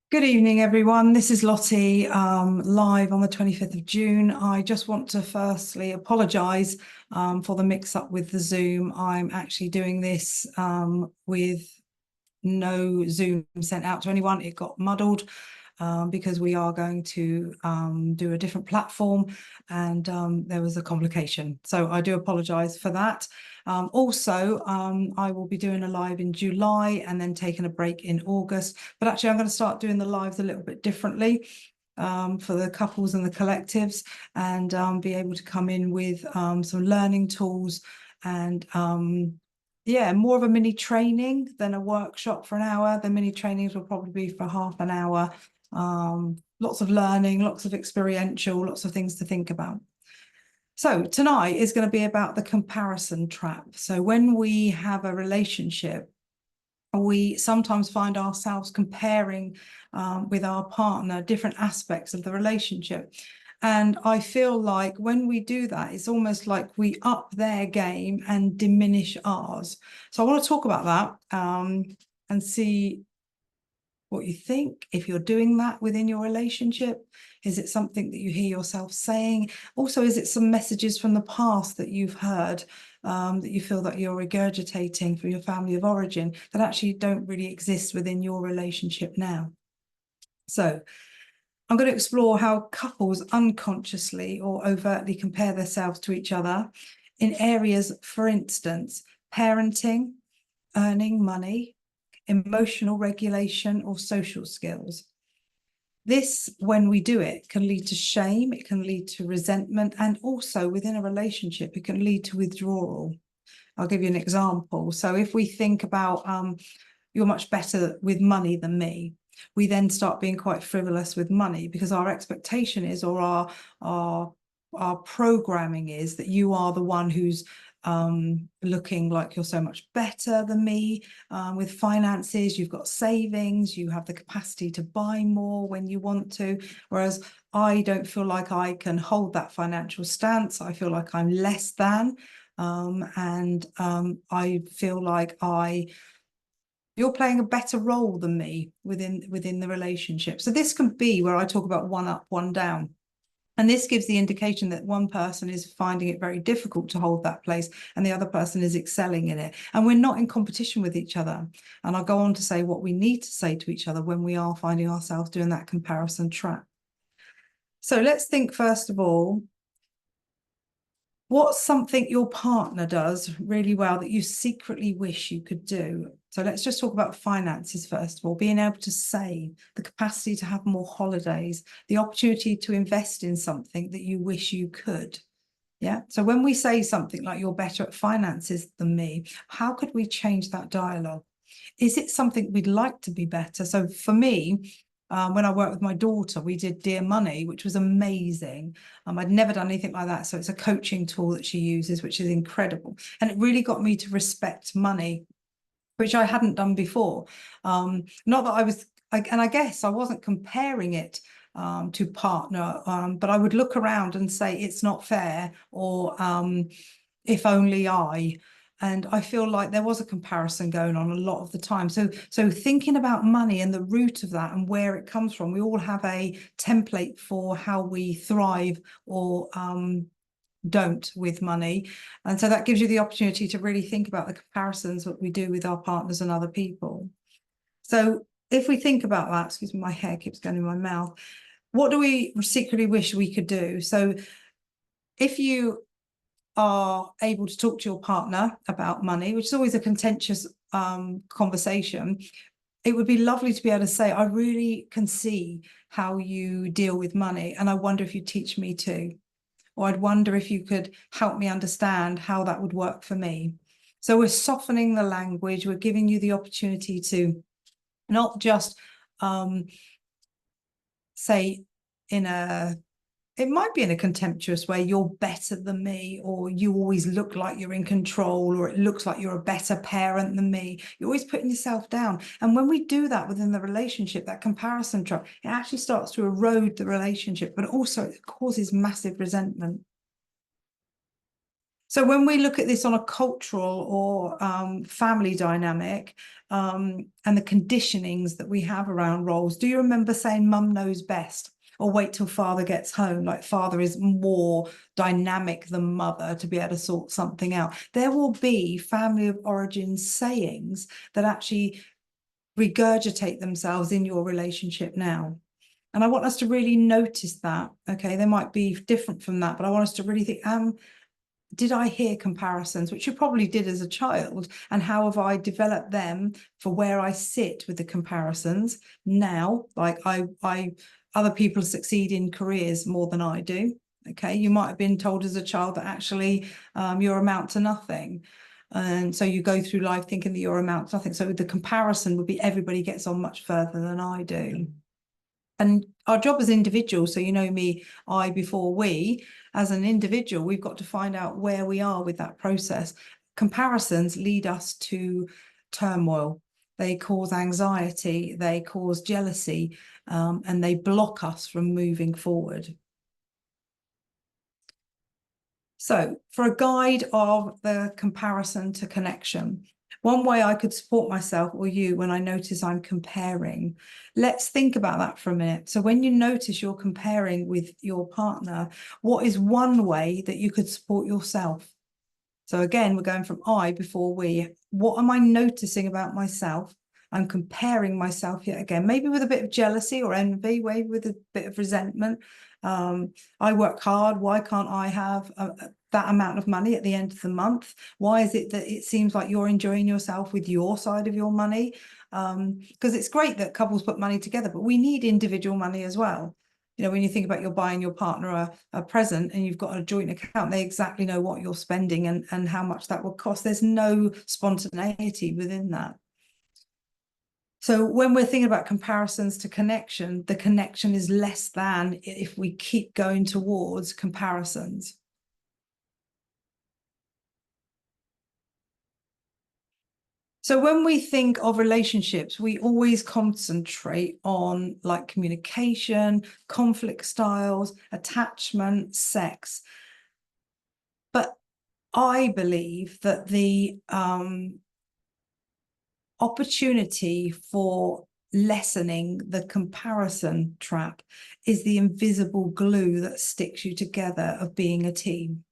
Good evening, everyone. This is Lottie, live on the 25th of June. I just want to firstly apologise for the mix-up with the Zoom. I'm actually doing this with no Zoom sent out to anyone. It got muddled because we are going to do a different platform, and there was a complication. So I do apologise for that. Also, I will be doing a live in July and then taking a break in August. But actually, I'm going to start doing the lives a little bit differently for the couples and the collectives, and be able to come in with some learning tools and yeah, more of a mini training than a workshop for an hour. The mini trainings will probably be for half an hour. Lots of learning, lots of experiential, lots of things to think about. So tonight is going to be about the comparison trap. So when we have a relationship, we sometimes find ourselves comparing with our partner different aspects of the relationship. And I feel like when we do that, it's almost like we up their game and diminish ours. So I want to talk about that and see what you think, if you're doing that within your relationship. Is it something that you hear yourself saying? Also, is it some messages from the past that you've heard that you feel that you're regurgitating from your family of origin that actually don't really exist within your relationship now? So I'm going to explore how couples unconsciously or overtly compare themselves to each other in areas, for instance, parenting, earning money, emotional regulation, or social skills. This, when we do it, can lead to shame, it can lead to resentment, and also within a relationship, it can lead to withdrawal. I'll give you an example. So if we think about you're much better with money than me, we then start being quite frivolous with money because our expectation is, or our programming is, that you are the one who's looking like you're so much better than me with finances. You've got savings, you have the capacity to buy more when you want to, whereas I don't feel like I can hold that financial stance. I feel like I'm less than, and I feel like you're playing a better role than me within the relationship. So this can be where I talk about one up, one down. And this gives the indication that one person is finding it very difficult to hold that place and the other person is excelling in it. And we're not in competition with each other. And I'll go on to say what we need to say to each other when we are finding ourselves doing that comparison trap. So let's think, first of all, what's something your partner does really well that you secretly wish you could do? So let's just talk about finances first of all, being able to save, the capacity to have more holidays, the opportunity to invest in something that you wish you could. Yeah. So when we say something like you're better at finances than me, how could we change that dialogue? Is it something we'd like to be better? So for me, when I worked with my daughter, we did Dear Money, which was amazing. I'd never done anything like that. So it's a coaching tool that she uses, which is incredible. And it really got me to respect money, which I hadn't done before. Not that I was, and I guess I wasn't comparing it to partner, but I would look around and say, it's not fair, or if only I. And I feel like there was a comparison going on a lot of the time. So thinking about money and the root of that and where it comes from, we all have a template for how we thrive or don't with money. And so that gives you the opportunity to really think about the comparisons that we do with our partners and other people. So if we think about that, excuse me, my hair keeps going in my mouth. What do we secretly wish we could do? So if you are able to talk to your partner about money, which is always a contentious conversation, it would be lovely to be able to say, I really can see how you deal with money, and I wonder if you'd teach me too. Or I'd wonder if you could help me understand how that would work for me. So we're softening the language. We're giving you the opportunity to not just say it might be in a contemptuous way, you're better than me, or you always look like you're in control, or it looks like you're a better parent than me. You're always putting yourself down. And when we do that within the relationship, that comparison trap, it actually starts to erode the relationship, but also it causes massive resentment. So when we look at this on a cultural or family dynamic, and the conditionings that we have around roles, do you remember saying mum knows best? Or wait till father gets home, like father is more dynamic than mother to be able to sort something out. There will be family of origin sayings that actually regurgitate themselves in your relationship now. And I want us to really notice that. Okay, they might be different from that, but I want us to really think, did I hear comparisons, which you probably did as a child, and how have I developed them for where I sit with the comparisons now? Like other people succeed in careers more than I do. Okay, you might have been told as a child that actually you're amount to nothing. And so you go through life thinking that you're amount to nothing. So the comparison would be everybody gets on much further than I do. And our job as individuals, so you know me, I before we, as an individual, we've got to find out where we are with that process. Comparisons lead us to turmoil. They cause anxiety, they cause jealousy, and they block us from moving forward. So for a guide of the comparison to connection, one way I could support myself or you when I notice I'm comparing, let's think about that for a minute. So when you notice you're comparing with your partner, what is one way that you could support yourself? So again, we're going from I before we. What am I noticing about myself? I'm comparing myself yet again, maybe with a bit of jealousy or envy, maybe with a bit of resentment. I work hard. Why can't I have that amount of money at the end of the month? Why is it that it seems like you're enjoying yourself with your side of your money? Because it's great that couples put money together, but we need individual money as well. You know, when you think about you're buying your partner a present and you've got a joint account, they exactly know what you're spending and how much that will cost. There's no spontaneity within that. So when we're thinking about comparisons to connection, the connection is less than if we keep going towards comparisons. So when we think of relationships, we always concentrate on like communication, conflict styles, attachment, sex. But I believe that the opportunity for lessening the comparison trap is the invisible glue that sticks you together of being a team.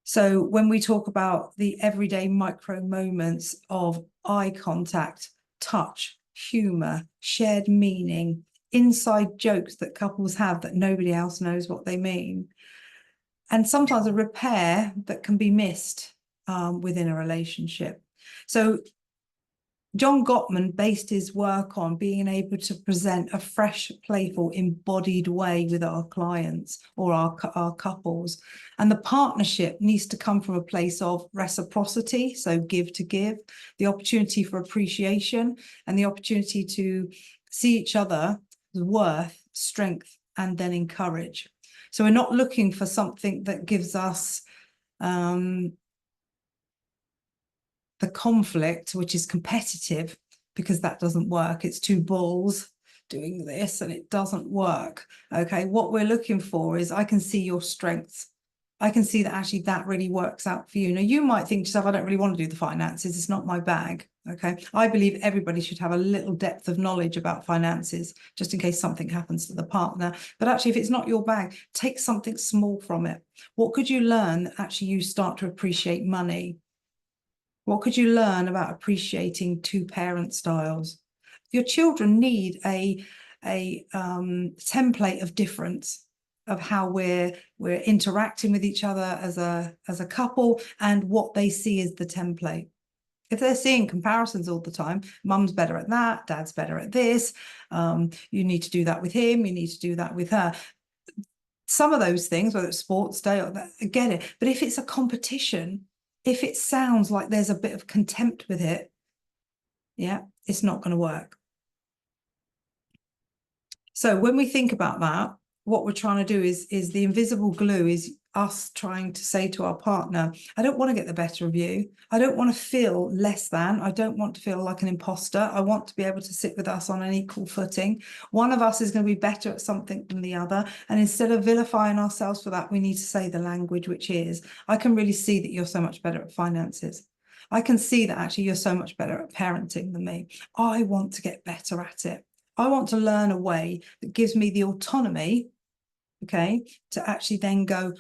So when we talk about the everyday micro moments of eye contact, touch, humor, shared meaning, inside jokes that couples have that nobody else knows what they mean, and sometimes a repair that can be missed within a relationship. So John Gottman based his work on being able to present a fresh, playful, embodied way with our clients or our couples. And the partnership needs to come from a place of reciprocity, so give to give, the opportunity for appreciation, and the opportunity to see each other's worth, strength, and then encourage. So we're not looking for something that gives us the conflict, which is competitive, because that doesn't work. It's two bulls doing this and it doesn't work. Okay, what we're looking for is I can see your strengths. I can see that actually that really works out for you. Now, you might think to yourself, I don't really want to do the finances. It's not my bag. Okay, I believe everybody should have a little depth of knowledge about finances, just in case something happens to the partner. But actually, if it's not your bag, take something small from it. What could you learn that actually you start to appreciate money? What could you learn about appreciating two-parent styles? Your children need a template of difference of how we're interacting with each other as a couple, and what they see as the template. If they're seeing comparisons all the time, mum's better at that, dad's better at this, you need to do that with him, you need to do that with her. Some of those things, whether it's sports day or that, I get it. But if it's a competition, if it sounds like there's a bit of contempt with it, yeah, it's not going to work. So when we think about that, what we're trying to do is the invisible glue is us trying to say to our partner, I don't want to get the better of you. I don't want to feel less than. I don't want to feel like an imposter. I want to be able to sit with us on an equal footing. One of us is going to be better at something than the other. And instead of vilifying ourselves for that, we need to say the language, which is, I can really see that you're so much better at finances. I can see that actually you're so much better at parenting than me. I want to get better at it. I want to learn a way that gives me the autonomy, okay, to actually then go,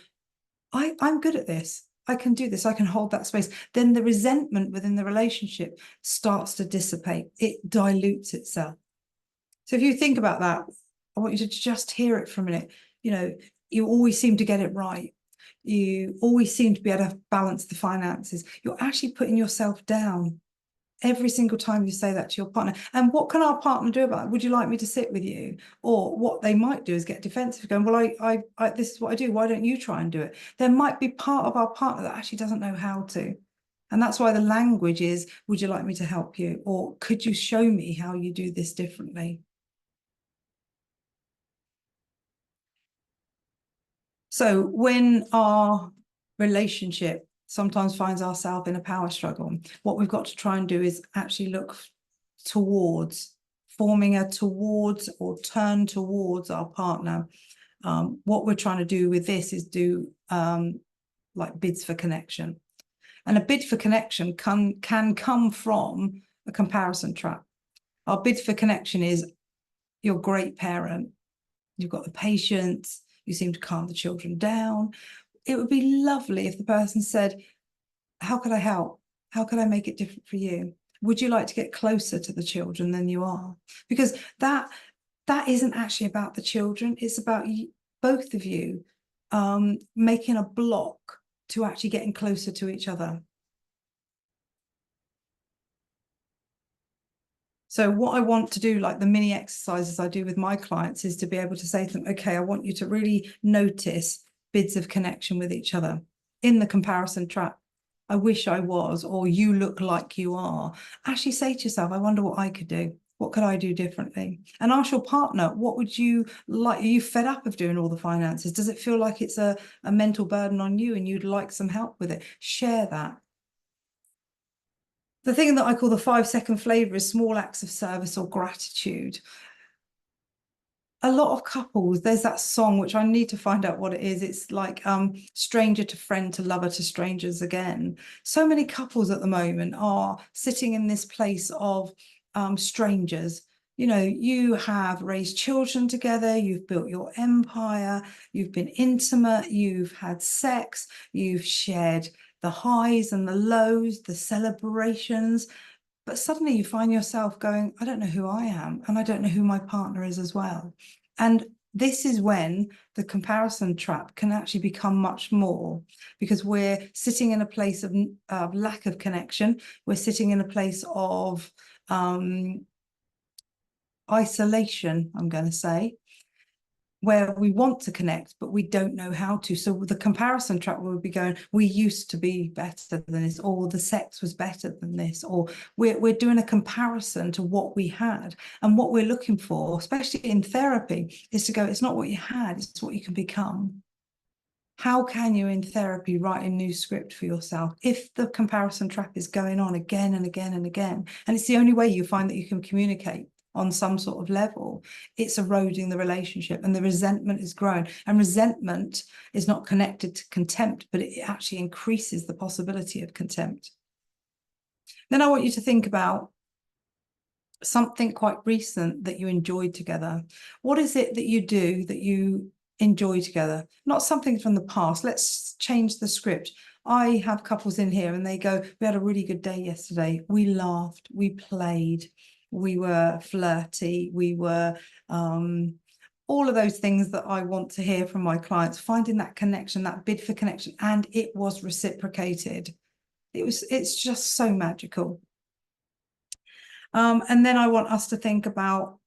I'm good at this. I can do this. I can hold that space. Then the resentment within the relationship starts to dissipate. It dilutes itself. So if you think about that, I want you to just hear it for a minute. You know, you always seem to get it right. You always seem to be able to balance the finances. You're actually putting yourself down every single time you say that to your partner. And what can our partner do about it? Would you like me to sit with you? Or what they might do is get defensive, going, well, I this is what I do. Why don't you try and do it? There might be part of our partner that actually doesn't know how to. And that's why the language is, would you like me to help you? Or could you show me how you do this differently? So when our relationship sometimes finds ourselves in a power struggle, what we've got to try and do is actually look towards, forming a towards or turn towards our partner. What we're trying to do with this is do like bids for connection. And a bid for connection can come from a comparison trap. Our bid for connection is, you're a great parent, you've got the patience, you seem to calm the children down. It would be lovely if the person said, how could I help? How could I make it different for you? Would you like to get closer to the children than you are? Because that isn't actually about the children. It's about both of you making a block to actually getting closer to each other. So what I want to do, like the mini exercises I do with my clients, is to be able to say to them, okay, I want you to really notice bids of connection with each other in the comparison trap. I wish I was, or you look like you are. Actually say to yourself, I wonder what I could do. What could I do differently? And ask your partner, what would you like? Are you fed up of doing all the finances? Does it feel like it's a mental burden on you and you'd like some help with it? Share that. The thing that I call the 5-second flavor is small acts of service or gratitude. A lot of couples, there's that song, which I need to find out what it is. It's like stranger to friend to lover to strangers again. So many couples at the moment are sitting in this place of strangers. You know, you have raised children together, you've built your empire, you've been intimate, you've had sex, you've shared the highs and the lows, the celebrations. But suddenly you find yourself going, I don't know who I am, and I don't know who my partner is as well. And this is when the comparison trap can actually become much more, because we're sitting in a place of lack of connection. We're sitting in a place of isolation, I'm going to say, where we want to connect, but we don't know how to. So the comparison trap will be going, we used to be better than this, or the sex was better than this, or we're doing a comparison to what we had. And what we're looking for, especially in therapy, is to go, it's not what you had, it's what you can become. How can you in therapy write a new script for yourself if the comparison trap is going on again and again and again? And it's the only way you find that you can communicate on some sort of level. It's eroding the relationship, and the resentment is growing. And resentment is not connected to contempt, but it actually increases the possibility of contempt. Then I want you to think about something quite recent that you enjoyed together. What is it that you do that you enjoy together? Not something from the past. Let's change the script. I have couples in here and they go, we had a really good day yesterday. We laughed, we played, we were flirty, we were all of those things that I want to hear from my clients, finding that connection, that bid for connection, and it was reciprocated. It's just so magical. And then I want us to think about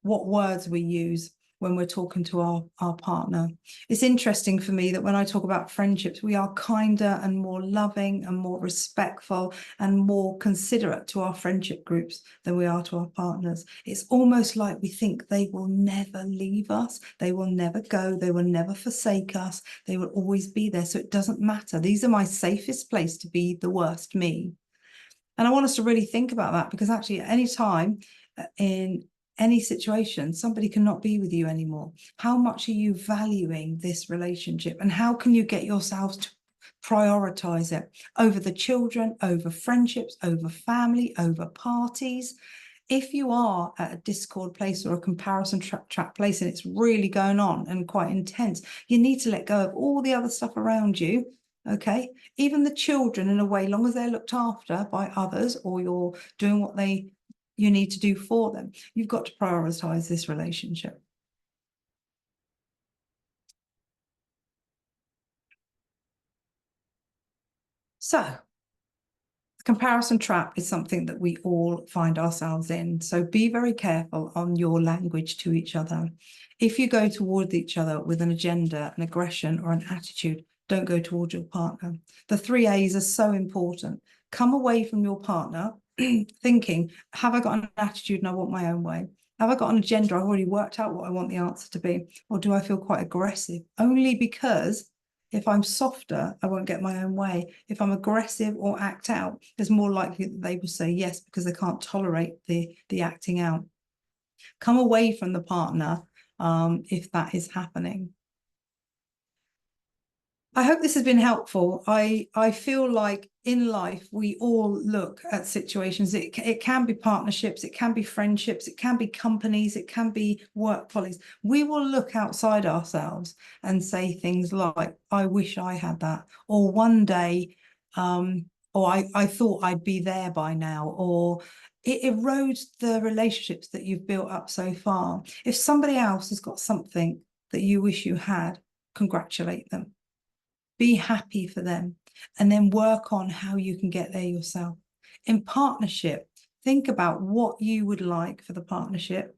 what words we use. when we're talking to our partner. It's interesting for me that when I talk about friendships, we are kinder and more loving and more respectful and more considerate to our friendship groups than we are to our partners. It's almost like we think they will never leave us, they will never go, they will never forsake us, they will always be there, so it doesn't matter. These are my safest place to be the worst me. And I want us to really think about that, because actually at any time in any situation, somebody cannot be with you anymore. How much are you valuing this relationship, and how can you get yourselves to prioritize it over the children, over friendships, over family, over parties? If you are at a discord place or a comparison track place and it's really going on and quite intense, you need to let go of all the other stuff around you. Okay, even the children, in a way, long as they're looked after by others, or you're doing what you need to do for them, you've got to prioritize this relationship. So the comparison trap is something that we all find ourselves in. So be very careful on your language to each other. If you go toward each other with an agenda, an aggression, or an attitude, don't go towards your partner. The 3 A's are so important. Come away from your partner thinking, have I got an attitude and I want my own way? Have I got an agenda? I've already worked out what I want the answer to be. Or do I feel quite aggressive? Only because if I'm softer, I won't get my own way. If I'm aggressive or act out, there's more likely that they will say yes, because they can't tolerate the acting out. Come away from the partner if that is happening. I hope this has been helpful. I feel like in life, we all look at situations. It can be partnerships, it can be friendships, it can be companies, it can be work colleagues. We will look outside ourselves and say things like, I wish I had that, or one day, or I thought I'd be there by now, or it erodes the relationships that you've built up so far. If somebody else has got something that you wish you had, congratulate them. Be happy for them, and then work on how you can get there yourself. In partnership, think about what you would like for the partnership,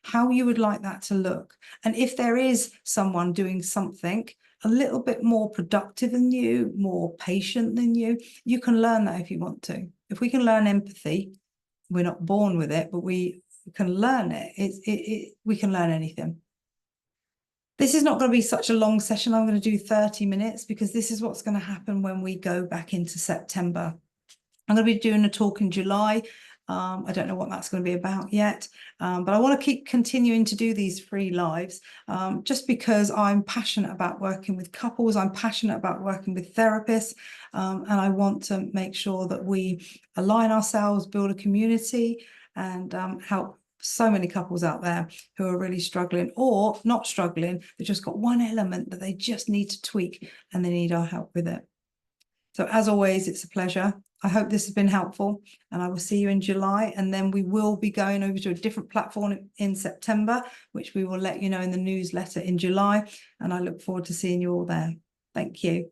how you would like that to look. And if there is someone doing something a little bit more productive than you, more patient than you can learn that if you want to. If we can learn empathy, we're not born with it, but we can learn it. We can learn anything. This is not going to be such a long session. I'm going to do 30 minutes because this is what's going to happen when we go back into September. I'm going to be doing a talk in July. I don't know what that's going to be about yet, but I want to keep continuing to do these free lives just because I'm passionate about working with couples. I'm passionate about working with therapists, and I want to make sure that we align ourselves, build a community, and help so many couples out there who are really struggling, or not struggling. They've just got one element that they just need to tweak and they need our help with it. So as always, it's a pleasure. I hope this has been helpful, and I will see you in July. And then we will be going over to a different platform in September, which we will let you know in the newsletter in July. And I look forward to seeing you all there. Thank you.